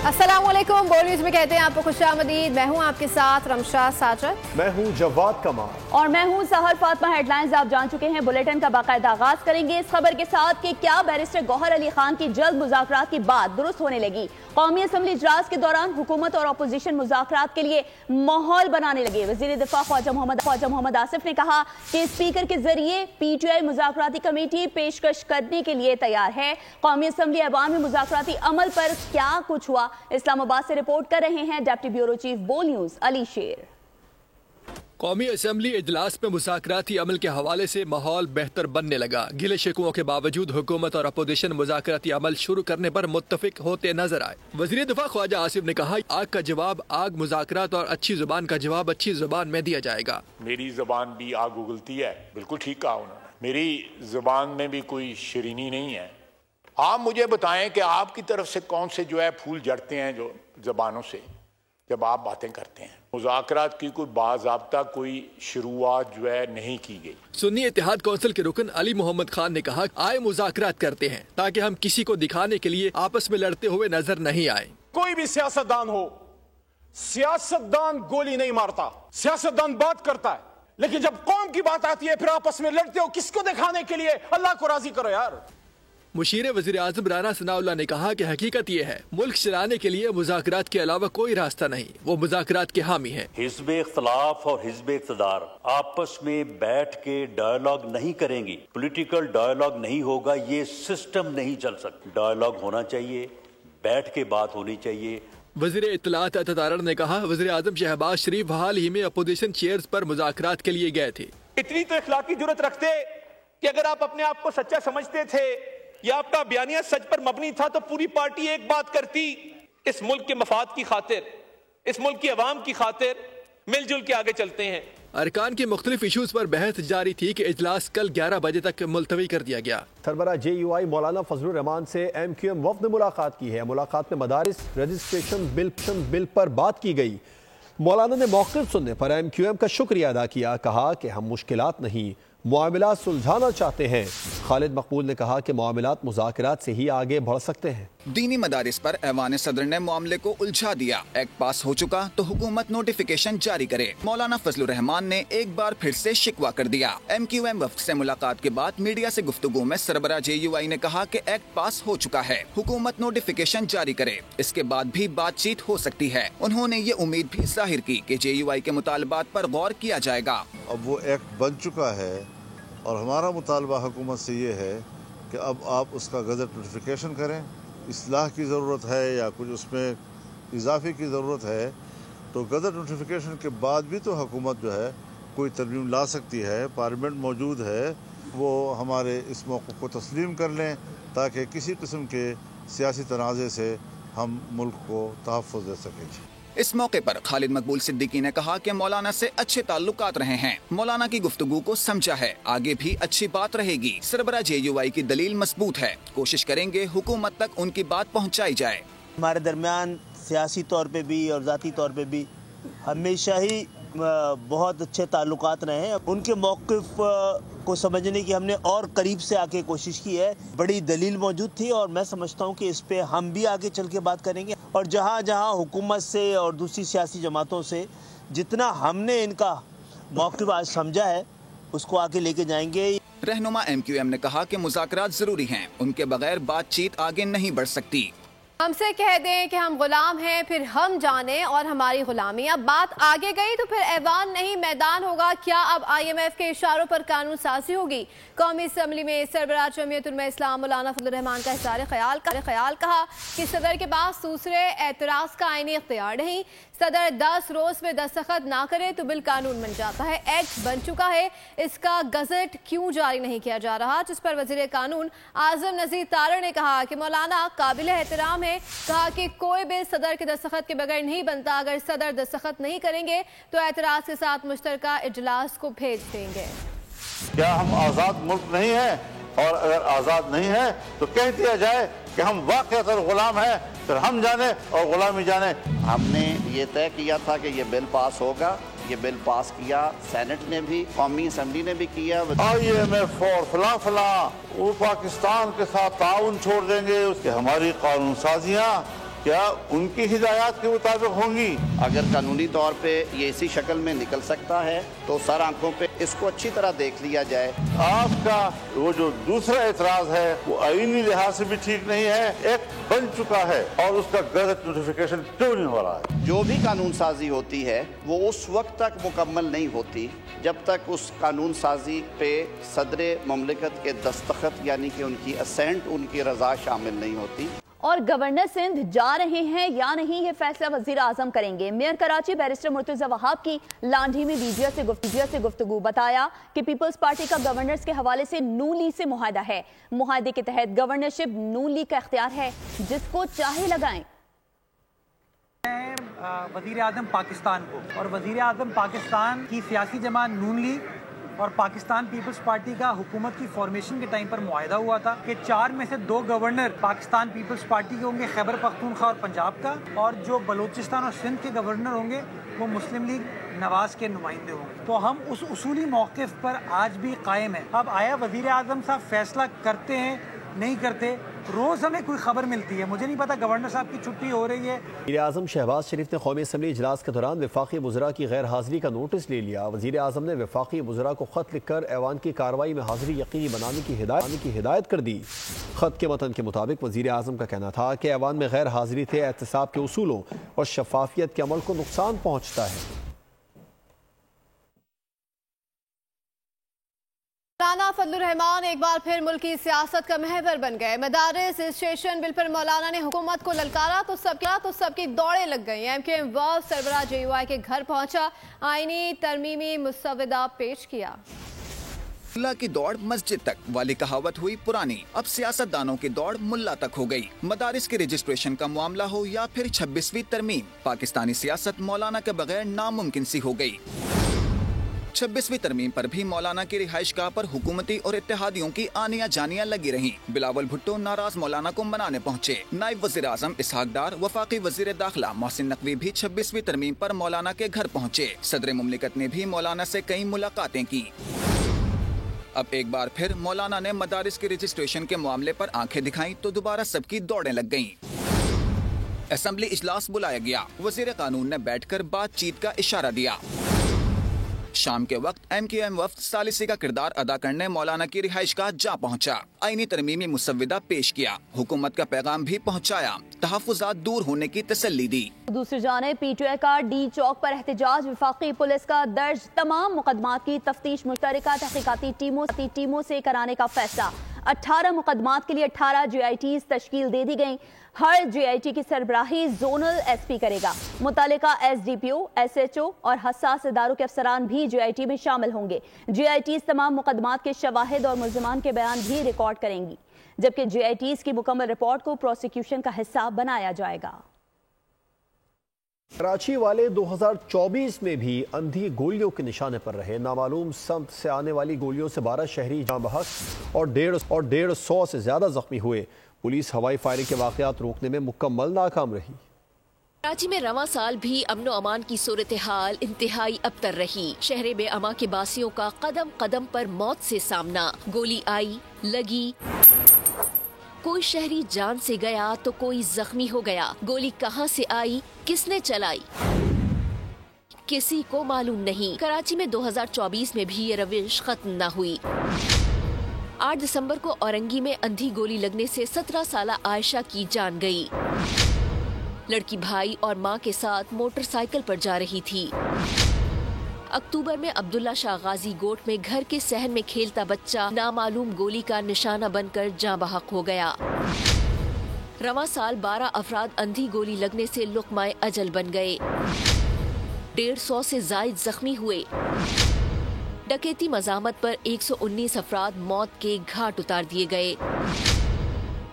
अस्सलामुअलैकुम, बोल न्यूज़ में कहते हैं आपको खुशामदीद। मैं हूं आपके साथ रमशा साजद, मैं हूं जवाद कमाल और मैं हूं सहर फातिमा। हेडलाइंस आप जान चुके हैं। बुलेटिन का बाकायदा आगाज करेंगे इस खबर के साथ कि क्या बैरिस्टर गौहर अली खान की जल्द मुज़ाकरात की बात दुरुस्त होने लगी। कौमी असम्बली इजलास के दौरान हुकूमत और अपोजिशन मुज़ाकरात के लिए माहौल बनाने लगे। वज़ीर दिफा ख्वाजा मोहम्मद आसिफ ने कहा कि स्पीकर के जरिए PTI मुज़ाकराती कमेटी पेशकश करने के लिए तैयार है। कौमी असम्बली ऐवान में मुज़ाकराती अमल पर क्या कुछ हुआ, इस्लामाबाद से रिपोर्ट कर रहे हैं डेप्टी ब्यूरो चीफ बोल न्यूज़ अली शेर। कौमी असम्बली इजलास में मुज़ाकराती अमल के हवाले से माहौल बेहतर बनने लगा। गिले शिकवों के बावजूद हुकूमत और अपोजिशन मुज़ाकराती अमल शुरू करने पर मुत्तफिक होते नजर आए। वज़ीर दिफा ख्वाजा आसिफ ने कहा, आग का जवाब आग, मुज़ाकरात और अच्छी जुबान का जवाब अच्छी जुबान में दिया जाएगा। मेरी जुबान भी आग उगलती है, बिल्कुल ठीक कहा उन्होंने। मेरी जुबान में भी कोई शरीनी नहीं है। आप मुझे बताएं कि आपकी तरफ से कौन से जो है फूल जड़ते हैं जो जबानों से जब आप बातें करते हैं। मुज़ाकरात की कोई बाज़ाब्ता कोई शुरुआत जो है नहीं की गई। सुन्नी इत्तेहाद कौंसिल के रुकन अली मोहम्मद खान ने कहा, आए मुज़ाकरात करते हैं ताकि हम किसी को दिखाने के लिए आपस में लड़ते हुए नजर नहीं आए। कोई भी सियासतदान हो, सियासतदान गोली नहीं मारता, सियासतदान बात करता है, लेकिन जब कौम की बात आती है फिर आपस में लड़ते हो। किसको दिखाने के लिए? अल्लाह को राजी करो यार। मुशीर वज़ीर आज़म राना सनाउल्लाह ने कहा कि हकीकत ये है, मुल्क चलाने के लिए मुज़ाकरात के अलावा कोई रास्ता नहीं। वो मुज़ाकरात के हामी हैं। हिज़्ब इख्तिलाफ और हिज़्ब इक़्तिदार आपस में बैठ के डायलॉग नहीं करेंगी, पॉलिटिकल डायलॉग नहीं होगा, ये सिस्टम नहीं चल सकता। डायलॉग होना चाहिए, बैठ के बात होनी चाहिए। वज़ीर इत्तलात अतारण ने कहा, वज़ीर आज़म शहबाज शरीफ हाल ही में अपोजिशन चेयर्स पर मुज़ाकरात के लिए गए थे। इतनी तो इखलाकी जुर्रत रखते कि अगर आप अपने आप को सच्चा समझते थे या आपका बयानिया सच पर मबनी था तो पूरी पार्टी एक बात करती, इस मुल्क के मफाद की खातिर, इस मुल्क की अवाम की खातिर मिलजुल के आगे चलते हैं। अरकान के मुख्तलिफ इशूज पर बहस जारी थी कि इजलास कल 11 बजे तक मुलतवी कर दिया गया। सरबरा JUI मौलाना फजलुर रहमान से MQM वफ्द ने मुलाकात की है। मुलाकात में मदारिस रजिस्ट्रेशन बिल पर बात की गई। मौलाना ने मौक़िफ़ सुनने पर MQM का शुक्रिया अदा किया। कहा कि हम मुश्किलात नहीं, मामलात सुलझाना चाहते हैं। खालिद मकबूल ने कहा कि मामलात मुज़ाकरात से ही आगे बढ़ सकते हैं। दीनी मदारिस पर ऐवान सदर ने मामले को उलझा दिया। एक्ट पास हो चुका तो हुकूमत नोटिफिकेशन जारी करे। मौलाना फजलुर रहमान ने एक बार फिर से शिकवा कर दिया। MQM वफ्द से मुलाकात के बाद मीडिया से गुफ्तगू में सरबरा JUI ने कहा कि एक्ट पास हो चुका है, हुकूमत नोटिफिकेशन जारी करे, इसके बाद भी बातचीत हो सकती है। उन्होंने ये उम्मीद भी जाहिर की कि JUI के मुतालबात पर गौर किया जाएगा। अब वो एक्ट बन चुका है और हमारा मुतालबा हुकूमत से ये है कि अब आप उसका गज़ट नोटिफिकेशन करें। इस्लाह की ज़रूरत है या कुछ उसमें इजाफे की ज़रूरत है तो गज़ट नोटिफिकेशन के बाद भी तो हुकूमत जो है कोई तरमीम ला सकती है। पार्लियामेंट मौजूद है, वो हमारे इस मौक़िफ़ को तस्लीम कर लें ताकि किसी किस्म के सियासी तनाज़े से हम मुल्क को तहफ़्फ़ुज़ दे सकें। इस मौके पर खालिद मकबूल सिद्दीकी ने कहा कि मौलाना से अच्छे ताल्लुकात रहे हैं, मौलाना की गुफ्तगू को समझा है, आगे भी अच्छी बात रहेगी। सरबरा JUI की दलील मजबूत है, कोशिश करेंगे हुकूमत तक उनकी बात पहुंचाई जाए। हमारे दरमियान सियासी तौर पे भी और ज़ाती तौर पे भी हमेशा ही बहुत अच्छे ताल्लुकात रहे हैं। उनके मौक़िफ़ को समझने की हमने और करीब से आके कोशिश की है। बड़ी दलील मौजूद थी और मैं समझता हूँ कि इस पे हम भी आगे चल के बात करेंगे और जहाँ जहाँ हुकूमत से और दूसरी सियासी जमातों से जितना हमने इनका मौक़िफ़ आज समझा है उसको आगे लेके जाएंगे। रहनुमा MQM ने कहा कि मुज़ाकरात ज़रूरी हैं, उनके बगैर बातचीत आगे नहीं बढ़ सकती। हमसे कह दें कि हम गुलाम हैं, फिर हम जाने और हमारी गुलामी। अब बात आगे गई तो फिर ऐवान नहीं मैदान होगा। क्या अब IMF के इशारों पर कानून साजी होगी? कौमी असम्बली में सरबराह जमीयत उलमा इस्लाम मौलाना फजलुर रहमान का इज़हार ख्याल कहा कि सदर के पास दूसरे एतराज़ का आईनी इख्तियार नहीं। सदर 10 रोज में दस्तखत ना करे तो बिल कानून बन जाता है। एक्ट बन चुका है, इसका गजट क्यों जारी नहीं किया जा रहा? जिस पर वजीर कानून आजम नज़ीर तारड़ ने कहा कि मौलाना काबिल एहतराम है। कहा कि कोई बिल सदर के दस्तखत के बगैर नहीं बनता। अगर सदर दस्तखत नहीं करेंगे तो एतराज के साथ मुश्तरका इजलास को भेज देंगे। क्या हम आज़ाद मुल्क नहीं है? और अगर आज़ाद नहीं है तो कह दिया जाए कि हम वाक़अतन गुलाम हैं, फिर हम जाने और गुलामी जाने। हमने ये तय किया था कि ये बिल पास होगा, ये बिल पास किया, सेनेट ने भी, कौमी असम्बली ने भी किया। IMF और फला वो पाकिस्तान के साथ ताउन छोड़ देंगे, उसके हमारी कानून साजियाँ क्या उनकी हिदायत के मुताबिक होंगी? अगर कानूनी तौर पे ये इसी शक्ल में निकल सकता है तो सर आंखों पे इसको अच्छी तरह देख लिया जाए। आपका वो जो दूसरा एतराज है वो आईनी लिहाज से भी ठीक नहीं है, एक बन चुका है और उसका गजट नोटिफिकेशन क्यों नहीं हो रहा है? जो भी कानून साजी होती है वो उस वक्त तक मुकम्मल नहीं होती जब तक उस कानून साजी पे सदर मुमलिकत के दस्तखत यानी कि उनकी असेंट, उनकी रजा शामिल नहीं होती। और गवर्नर सिंध जा रहे हैं या नहीं, ये फैसला वजीर आजम करेंगे। मेयर कराची बैरिस्टर मुर्तजा वहाब की लांढी में मीडिया से गुफ्तगू, बताया कि पीपल्स पार्टी का गवर्नर्स के हवाले से नून लीग से मुआहदा है। मुआहदे के तहत गवर्नरशिप नून लीग का इख्तियार है, जिसको चाहे लगाएं। वजीर आजम पाकिस्तान को और वजीर आजम पाकिस्तान की सियासी जमात नून लीग और पाकिस्तान पीपल्स पार्टी का हुकूमत की फॉर्मेशन के टाइम पर मुआहदा हुआ था कि 4 में से 2 गवर्नर पाकिस्तान पीपल्स पार्टी के होंगे, खैबर पख्तूनख्वा और पंजाब का, और जो बलूचिस्तान और सिंध के गवर्नर होंगे वो मुस्लिम लीग नवाज के नुमाइंदे होंगे। तो हम उस उसूली मौक़िफ़ पर आज भी कायम है। अब आया वज़ीर आज़म साहब फैसला करते हैं नहीं करते, रोज हमें कोई खबर मिलती है, मुझे नहीं पता गवर्नर साहब की छुट्टी हो रही है। वज़ीर आज़म शहबाज शरीफ ने कौमी असम्बली इजलास के दौरान वफाकी वज़रा की गैर हाजिरी का नोटिस ले लिया। वज़ीर आज़म ने वफाकी वज़रा को खत लिखकर ऐवान की कार्रवाई में हाजिरी यकीनी बनाने की हिदायत कर दी। खत के मतन के मुताबिक वज़ीर आज़म का कहना था कि ऐवान में गैर हाजिरी से एहतसाब के उसूलों और शफाफियत के अमल को नुकसान पहुँचता है। मौलाना फजलुर रहमान एक बार फिर मुल्क की सियासत का महवर बन गए। मदारिस रजिस्ट्रेशन बिल पर मौलाना ने हुकूमत को ललकारा तो सबकी दौड़ें लग गई। एमक्यूएम वर्फ सरबराह जेयूआई के घर पहुंचा, आईनी तरमीमी मुसव्वदा पेश किया। मुल्ला की दौड़ मस्जिद तक वाली कहावत हुई पुरानी, अब सियासतदानों की दौड़ मुल्ला तक हो गई। मदारिस के रजिस्ट्रेशन का मामला हो या फिर 26वीं तरमीम, पाकिस्तानी सियासत मौलाना के बगैर नामुमकिन सी हो गई। 26वीं तरमीम पर भी मौलाना की रिहाइशगाह पर हुकूमती और इत्तेहादियों की आनियां जानियां लगी रहीं। बिलावल भुट्टो नाराज मौलाना को मनाने पहुंचे। नायब वज़ीर आज़म इसहाक डार, वफाकी वज़ीर दाखिला मोहसिन नकवी भी 26वीं तरमीम पर मौलाना के घर पहुंचे। सदर मुमलिकत ने भी मौलाना से कई मुलाकातें की। अब एक बार फिर मौलाना ने मदारिस के रजिस्ट्रेशन के मामले पर आंखें दिखाई तो दोबारा सबकी दौड़ें लग गईं। असेंबली इजलास बुलाया गया, वज़ीर कानून ने बैठकर बातचीत का इशारा दिया। शाम के वक्त एमक्यूएम वफ्द सालिसी का किरदार अदा करने मौलाना की रिहाइशगाह जा पहुंचा। आईनी तरमीमी मुसव्वदा पेश किया, हुकूमत का पैगाम भी पहुंचाया, तहफ़्फ़ुज़ात दूर होने की तसल्ली दी। दूसरी जानिब पीटीआई का डी चौक पर एहतजाज, वफाकी पुलिस का दर्ज तमाम मुकदमात की तफ्तीश मुश्तरका तहकीकाती टीमों से कराने का फैसला। 18 मुकदमात के लिए 18 GITs तश्कील दे दी गई। हर GIT की सरबराही जोनल SP करेगा। मुतालिका SDPO, SHO और हसास इदारों के अफसरान भी GIT में शामिल होंगे। GITs तमाम मुकदमात के शवाहिद और मुल्ज़िमान के बयान भी रिकॉर्ड करेंगी, जबकि GITs की मुकम्मल रिपोर्ट को प्रोसिक्यूशन का हिस्सा बनाया जाएगा। कराची वाले 2024 में भी अंधी गोलियों के निशाने पर रहे। नामालूम सम्त से आने वाली गोलियों से 12 शहरी जाँ बहक और 150 से ज्यादा जख्मी हुए। पुलिस हवाई फायरिंग के वाक़यात रोकने में मुकम्मल नाकाम रही। कराची में रवां साल भी अमन अमान की सूरत हाल इंतहाई अबतर रही। शहर में अमा के बासियों का कदम कदम पर मौत से सामना। गोली आई, लगी, कोई शहरी जान से गया तो कोई जख्मी हो गया। गोली कहां से आई, किसने चलाई, किसी को मालूम नहीं। कराची में 2024 में भी ये रविश खत्म न हुई। 8 दिसंबर को औरंगी में अंधी गोली लगने से 17 साला आयशा की जान गई। लड़की भाई और मां के साथ मोटरसाइकिल पर जा रही थी। अक्टूबर में अब्दुल्ला शाह गाजी गोट में घर के सहन में खेलता बच्चा नामालूम गोली का निशाना बनकर जाँ बहक हो गया। रवां साल 12 अफराद अंधी गोली लगने से लुक़माए अजल बन गए। 150 से जायद जख्मी हुए। डकैती मज़ामत पर 119 अफराद मौत के घाट उतार दिए गए।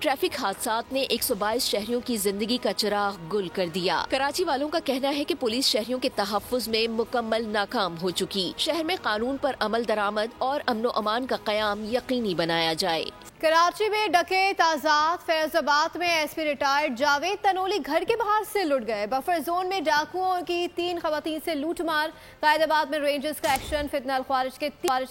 ट्रैफिक हादसात ने 122 शहरियों की जिंदगी का चिराग गुल कर दिया। कराची वालों का कहना है कि पुलिस शहरियों के तहफ़्फ़ुज़ में मुकम्मल नाकाम हो चुकी। शहर में कानून पर अमल दरामद और अमन अमान का क़याम यकीनी बनाया जाए। कराची में डकैत आजाद, फैज़ाबाद में SP रिटायर्ड जावेद तनोली घर के बाहर से लुट गए। बफर जोन में डाकुओं की 3 ख़वातीन से लूटमार। कायदाबाद में रेंजर्स का एक्शन, फितना अल ख्वारिज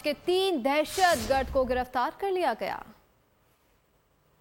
के 3 दहशतगर्द को गिरफ्तार कर लिया गया।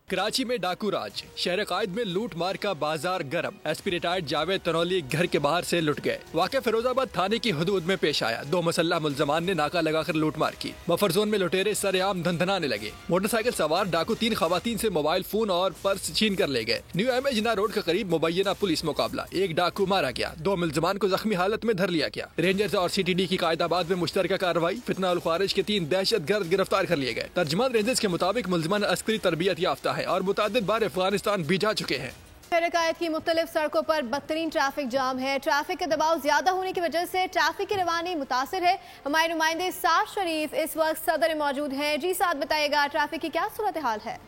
कराची में डाकू राज, शहर कायद में लूट मार का बाजार गर्म। एसपी रिटायर्ड जावेद तनौली घर के बाहर से लुट गए। वाक़या फिरोजाबाद थाने की हदूद में पेश आया। 2 मुसल्लह मुल्ज़मान ने नाका लगाकर लूट मार की। बफर जोन में लुटेरे सरेआम धंधनाने लगे। मोटरसाइकिल सवार डाकू 3 खवातीन से मोबाइल फोन और पर्स छीन कर ले गए। न्यू एमए जिना रोड के करीब मुबैना पुलिस मुकाबला, 1 डाकू मारा गया, 2 मुल्ज़मान को जख्मी हालत में धर लिया गया। रेंजर्स और CTD की कायदाबाद में मुश्तरका कार्रवाई। फितना उल खारिज के 3 दहशतगर्द गिरफ्तार कर लिए गए। तर्जुमान रेंजर्स के मुताबिक मुल्ज़मान अस्करी तरबियत याफ्ता है और मुतअद्दिद बार अफगानिस्तान भी जा चुके हैं। शहर-ए-कायद की मुख्तलिफ सड़कों पर बदतरीन ट्रैफिक जाम है। ट्रैफिक का दबाव ज्यादा होने की वजह से ट्रैफिक की रवानी मुतासिर है। हमारे नुमाइंदे साद शरीफ इस वक्त सदर में मौजूद हैं। जी साद, बताइएगा ट्रैफिक की क्या सूरत हाल है?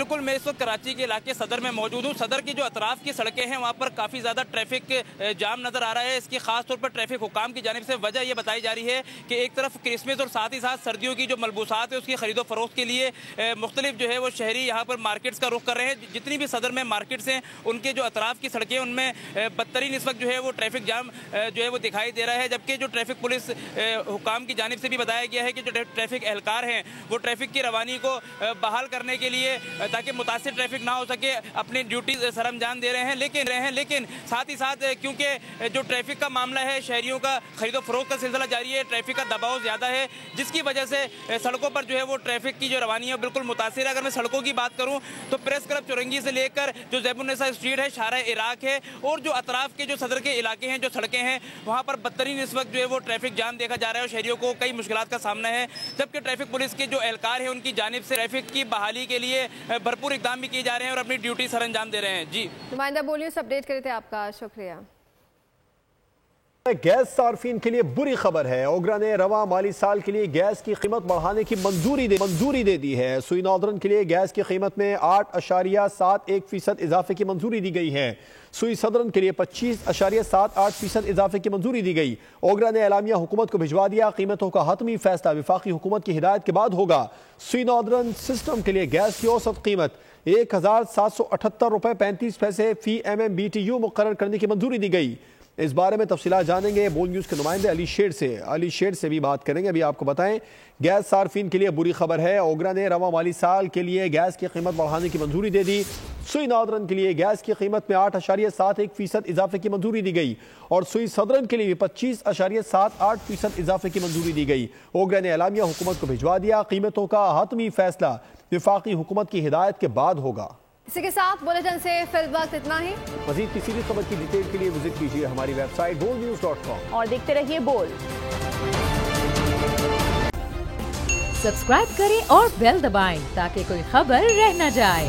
बिल्कुल, मैं इस वक्त कराची के इलाके सदर में मौजूद हूँ। सदर की जो अतराफ की सड़कें हैं वहाँ पर काफ़ी ज़्यादा ट्रैफिक जाम नज़र आ रहा है। इसकी खास तौर पर ट्रैफिक हुकाम की जानिब से वजह यह बताई जा रही है कि एक तरफ क्रिसमस और साथ ही साथ सर्दियों की जो मलबूसात है उसकी खरीदो फरोख्त के लिए मुख्तलिफ जो है वो शहरी यहाँ पर मार्केट्स का रुख कर रहे हैं। जितनी भी सदर में मार्केट्स हैं उनके जो अतराफ की सड़कें उनमें बदतरीन इस वक्त जो है वो ट्रैफिक जाम जो है वो दिखाई दे रहा है। जबकि जो ट्रैफिक पुलिस हुकाम की जानिब से भी बताया गया है कि जो ट्रैफिक एहलकार हैं वो ट्रैफिक की रवानी को बहाल करने के लिए, ताकि मुतासिर ट्रैफिक ना हो सके, अपनी ड्यूटी सरअंजाम दे रहे हैं। लेकिन साथ ही साथ क्योंकि जो ट्रैफिक का मामला है, शहरियों का खरीदो फरोख्त का सिलसिला जारी है, ट्रैफिक का दबाव ज़्यादा है, जिसकी वजह से सड़कों पर जो है वो ट्रैफिक की जो रवानी है बिल्कुल मुतासिर है। अगर मैं सड़कों की बात करूँ तो प्रेस क्लब चौरंगी से लेकर जो ज़ैबुन्निसा स्ट्रीट है, शाहराह इराक है और जो अतराफ के जो सदर के इलाके हैं, जो सड़कें हैं, वहाँ पर बदतरीन इस वक्त जो है वो ट्रैफिक जाम देखा जा रहा है और शहरियों को कई मुश्किलात का सामना है। जबकि ट्रैफिक पुलिस के जो एहलकार हैं उनकी जानिब से ट्रैफिक की बहाली के लिए भरपूर इकदाम भी किए जा रहे हैं और अपनी ड्यूटी सरअंजाम दे रहे हैं। जी नुमाइंदा बोलिए, अपडेट करे थे आपका शुक्रिया। गैस सार्फिन के लिए बुरी खबर है। ओगरा ने रवा माली साल के लिए गैस की कीमत बढ़ाने की मंजूरी दे दी है। सुई नॉर्दर्न के लिए गैस की कीमत में 8.71% इजाफे की मंजूरी दी गई है। सुई सदर्न के लिए 25.78% इजाफे की मंजूरी दी गई। ओगरा ने एलामिया हुकूमत को भिजवा दिया। कीमतों का हतमी फैसला वफाकी हुकूमत की हिदायत के बाद होगा। सुई नॉर्दर्न सिस्टम के लिए गैस की औसत कीमत 1,778 रुपये 35 पैसे फी MMBTU मुकर्रर करने की मंजूरी दी गई। इस बारे में तफसीलात जानेंगे बोल न्यूज़ के नुमाइंदे अली शेर से भी बात करेंगे। अभी आपको बताएं, गैस सार्फिन के लिए बुरी खबर है। ओगरा ने रवा माली साल के लिए गैस की कीमत बढ़ाने की मंजूरी दे दी। सुई नॉर्दर्न के लिए गैस की कीमत में 8.71% इजाफे की मंजूरी दी गई और सुई सदर्न के लिए 25.78% इजाफे की मंजूरी दी गई। ओगरा ने एलामिया हुकूमत को भिजवा दिया। कीमतों का हतमी फैसला वफाकी हुकूमत की हिदायत के बाद होगा। इसी के साथ बुलेटिन से फिल वक्त इतना ही। मजीद किसी भी खबर की डिटेल के लिए विजिट कीजिए हमारी वेबसाइट bolnews.com और देखते रहिए बोल। सब्सक्राइब करें और बेल दबाएं ताकि कोई खबर रह न जाए।